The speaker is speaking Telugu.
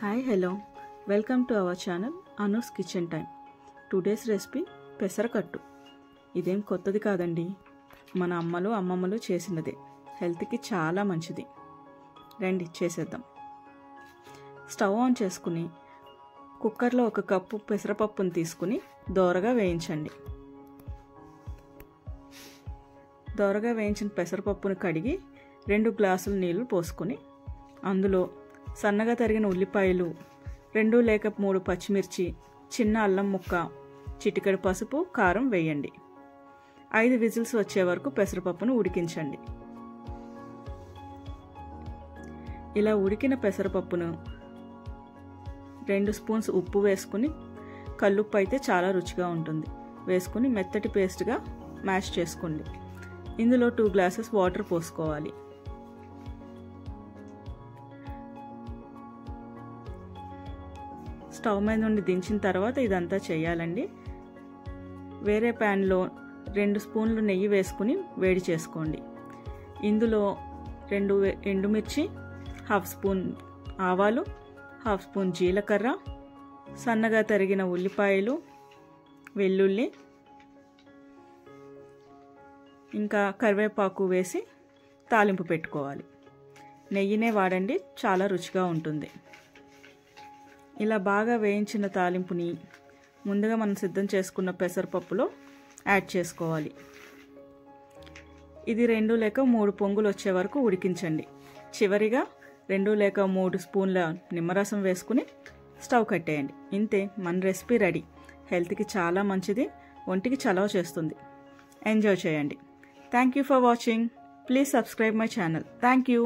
Hi hello welcome to our channel Anu's kitchen time. Today's recipe పెసరకట్టు. ఇదేం కొత్తది కాదండి, మన అమ్మమ్మలు చేసినదే. హెల్త్కి చాలా మంచిది. రండి చేసేద్దాం. స్టవ్ ఆన్ చేసుకుని కుక్కర్లో 1 కప్పు పెసరపప్పును తీసుకుని దోరగా వేయించండి. దోరగా వేయించిన పెసరపప్పును కడిగి 2 గ్లాసుల నీళ్లు పోసుకుని అందులో సన్నగా తరిగిన ఉల్లిపాయలు, 2 లేక 3 పచ్చిమిర్చి, చిన్న అల్లం ముక్క, చిటికెడు పసుపు, కారం వేయండి. 5 విజిల్స్ వచ్చే వరకు పెసరపప్పును ఉడికించండి. ఇలా ఉడికిన పెసరపప్పును 2 స్పూన్స్ ఉప్పు వేసుకుని, కల్లుప్పు అయితే చాలా రుచిగా ఉంటుంది, వేసుకుని మెత్తటి పేస్ట్గా మ్యాష్ చేసుకోండి. ఇందులో 2 గ్లాసెస్ వాటర్ పోసుకోవాలి. స్టవ్ మీద నుండి దించిన తర్వాత ఇదంతా చేయాలండి. వేరే ప్యాన్లో 2 స్పూన్లు నెయ్యి వేసుకుని వేడి చేసుకోండి. ఇందులో 2 ఎండుమిర్చి, 1/2 స్పూన్ ఆవాలు, 1/2 స్పూన్ జీలకర్ర, సన్నగా తరిగిన ఉల్లిపాయలు, వెల్లుల్లి, ఇంకా కరివేపాకు వేసి తాలింపు పెట్టుకోవాలి. నెయ్యినే వాడండి, చాలా రుచిగా ఉంటుంది. ఇలా బాగా వేయించిన తాలింపుని ముందుగా మనం సిద్ధం చేసుకున్న పెసరపప్పులో యాడ్ చేసుకోవాలి. ఇది 2 లేక 3 పొంగులు వచ్చే వరకు ఉడికించండి. చివరిగా 2 లేక 3 స్పూన్ల నిమ్మరసం వేసుకుని స్టవ్ కట్టేయండి. ఇంతే, మన రెసిపీ రెడీ. హెల్త్కి చాలా మంచిది, ఒంటికి చలవ చేస్తుంది. ఎంజాయ్ చేయండి. Thank you for watching. Please subscribe my channel. Thank you.